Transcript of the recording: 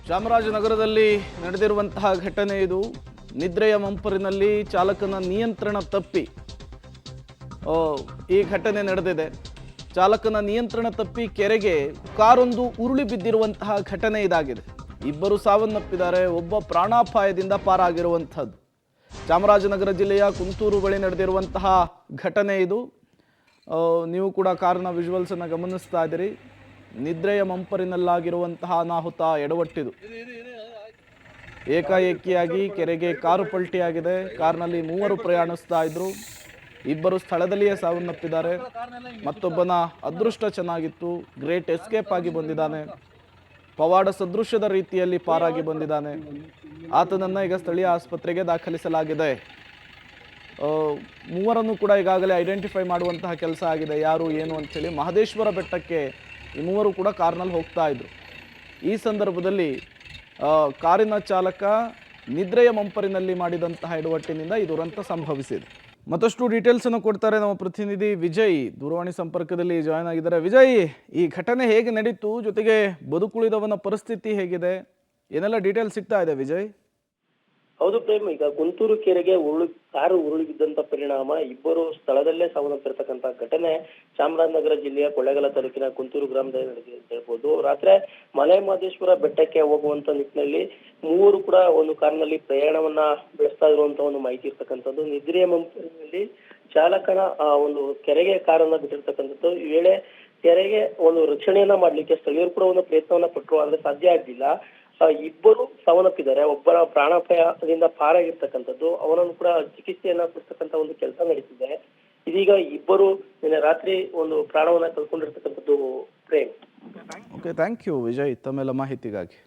ಚಾಮರಾಜನಗರದಲ್ಲಿ ನಡೆದಿರುವಂತಹ ಘಟನೆ ಇದು. ನಿದ್ರೆಯ ಮಂಪರಿನಲ್ಲಿ ಚಾಲಕನ ನಿಯಂತ್ರಣ ತಪ್ಪಿ ಈ ಘಟನೆ ನಡೆದಿದೆ. ಚಾಲಕನ ನಿಯಂತ್ರಣ ತಪ್ಪಿ ಕೆರೆಗೆ ಕಾರೊಂದು ಉರುಳಿ ಬಿದ್ದಿರುವಂತಹ ಘಟನೆ ಇದಾಗಿದೆ. ಇಬ್ಬರು ಸಾವನ್ನಪ್ಪಿದ್ದಾರೆ, ಒಬ್ಬ ಪ್ರಾಣಾಪಾಯದಿಂದ ಪಾರಾಗಿರುವಂಥದ್ದು. ಚಾಮರಾಜನಗರ ಜಿಲ್ಲೆಯ ಕುಂತೂರು ಬಳಿ ನಡೆದಿರುವಂತಹ ಘಟನೆ ಇದು. ನೀವು ಕೂಡ ಕಾರಿನ ವಿಜುವಲ್ಸನ್ನು ಗಮನಿಸ್ತಾ ಇದ್ದೀರಿ. ನಿದ್ರೆಯ ಮಂಪರಿನಲ್ಲಾಗಿರುವಂತಹ ಅನಾಹುತ ಎಡವಟ್ಟಿದು. ಏಕಾಏಕಿಯಾಗಿ ಕೆರೆಗೆ ಕಾರು ಪಲ್ಟಿಯಾಗಿದೆ. ಕಾರ್ನಲ್ಲಿ 3 ಪ್ರಯಾಣಿಸ್ತಾ ಇದ್ರು. ಇಬ್ಬರು ಸ್ಥಳದಲ್ಲಿಯೇ ಸಾವನ್ನಪ್ಪಿದ್ದಾರೆ. ಮತ್ತೊಬ್ಬನ ಅದೃಷ್ಟ ಚೆನ್ನಾಗಿತ್ತು, ಗ್ರೇಟ್ ಎಸ್ಕೇಪ್ ಆಗಿ ಬಂದಿದ್ದಾನೆ. ಪವಾಡ ಸದೃಶ್ಯದ ರೀತಿಯಲ್ಲಿ ಪಾರಾಗಿ ಬಂದಿದ್ದಾನೆ. ಆತನನ್ನು ಈಗ ಸ್ಥಳೀಯ ಆಸ್ಪತ್ರೆಗೆ ದಾಖಲಿಸಲಾಗಿದೆ. ಮೂವರನ್ನು ಕೂಡ ಈಗಾಗಲೇ ಐಡೆಂಟಿಫೈ ಮಾಡುವಂತಹ ಕೆಲಸ ಆಗಿದೆ, ಯಾರು ಏನು ಅಂಥೇಳಿ. ಮಹದೇಶ್ವರ ಬೆಟ್ಟಕ್ಕೆ ಈ ಮೂವರು ಕೂಡ ಕಾರ್ನಲ್ಲಿ ಹೋಗ್ತಾ ಇದ್ರು. ಈ ಸಂದರ್ಭದಲ್ಲಿ ಕಾರಿನ ಚಾಲಕ ನಿದ್ರೆಯ ಮಂಪರಿನಲ್ಲಿ ಮಾಡಿದಂತಹ ಎಡವಟ್ಟಿನಿಂದ ಈ ದುರಂತ ಸಂಭವಿಸಿದೆ. ಮತ್ತಷ್ಟು ಡೀಟೇಲ್ಸ್ ಅನ್ನು ಕೊಡ್ತಾರೆ ನಮ್ಮ ಪ್ರತಿನಿಧಿ ವಿಜಯ್, ದೂರವಾಣಿ ಸಂಪರ್ಕದಲ್ಲಿ ಜಾಯ್ನ್ ಆಗಿದ್ದಾರೆ. ವಿಜಯ್, ಈ ಘಟನೆ ಹೇಗೆ ನಡೀತು, ಜೊತೆಗೆ ಬದುಕುಳಿದವನ ಪರಿಸ್ಥಿತಿ ಹೇಗಿದೆ, ಏನೆಲ್ಲ ಡೀಟೇಲ್ಸ್ ಸಿಗ್ತಾ ಇದೆ ವಿಜಯ್? ಹೌದು ಪ್ರೇಮ್, ಈಗ ಗುಂಟೂರು ಕೆರೆಗೆ ಕಾರು ಉರುಳಿ ಬಿದ್ದಂತ ಪರಿಣಾಮ ಇಬ್ಬರು ಸ್ಥಳದಲ್ಲೇ ಸಾವನ್ನಪ್ಪಿರ್ತಕ್ಕಂತ ಘಟನೆ ಚಾಮರಾಜನಗರ ಜಿಲ್ಲೆಯ ಕೊಳ್ಳೇಗಾಲ ತಾಲೂಕಿನ ಕುಂತೂರು ಗ್ರಾಮದಲ್ಲಿ ನಡೆದಿದೆ ಅಂತ ಹೇಳ್ಬೋದು. ರಾತ್ರಿ ಮಲೆ ಮಹದೇಶ್ವರ ಬೆಟ್ಟಕ್ಕೆ ಹೋಗುವಂತ ನಿಟ್ಟಿನಲ್ಲಿ ಮೂವರು ಕೂಡ ಒಂದು ಕಾರಿನಲ್ಲಿ ಪ್ರಯಾಣವನ್ನ ಬೆಳೆಸ್ತಾ ಇರುವಂತ ಒಂದು ಮಾಹಿತಿ ಇರ್ತಕ್ಕಂಥದ್ದು. ನಿದ್ರೆಯ ಮಂಪರಿನಲ್ಲಿ ಚಾಲಕನ ಒಂದು ಕೆರೆಗೆ ಕಾರನ್ನ ಬಿಟ್ಟಿರ್ತಕ್ಕಂಥದ್ದು. ಈ ವೇಳೆ ಕೆರೆಗೆ ಒಂದು ರಕ್ಷಣೆಯನ್ನ ಮಾಡ್ಲಿಕ್ಕೆ ಸ್ಥಳೀಯರು ಕೂಡ ಒಂದು ಪ್ರಯತ್ನವನ್ನ ಪಟ್ಟರು, ಆದ್ರೆ ಸಾಧ್ಯ ಆಗ್ಲಿಲ್ಲ. ಇಬ್ಬರು ಸಾವನ್ನಪ್ಪಿದ್ದಾರೆ, ಒಬ್ಬರ ಪ್ರಾಣಾಪಾಯದಿಂದ ಪಾರಾಗಿರ್ತಕ್ಕಂಥದ್ದು. ಅವನನ್ನು ಕೂಡ ಚಿಕಿತ್ಸೆಯನ್ನ ಕೊಡ್ತಕ್ಕಂಥ ಒಂದು ಕೆಲಸ ನಡೀತಿದೆ. ಇದೀಗ ಇಬ್ಬರು ನಿನ್ನೆ ರಾತ್ರಿ ಒಂದು ಪ್ರಾಣವನ್ನ ಕಳ್ಕೊಂಡಿರ್ತಕ್ಕಂಥದ್ದು Prem. Okay, thank you Vijay ತಮ್ಮೆಲ್ಲ ಮಾಹಿತಿಗಾಗಿ.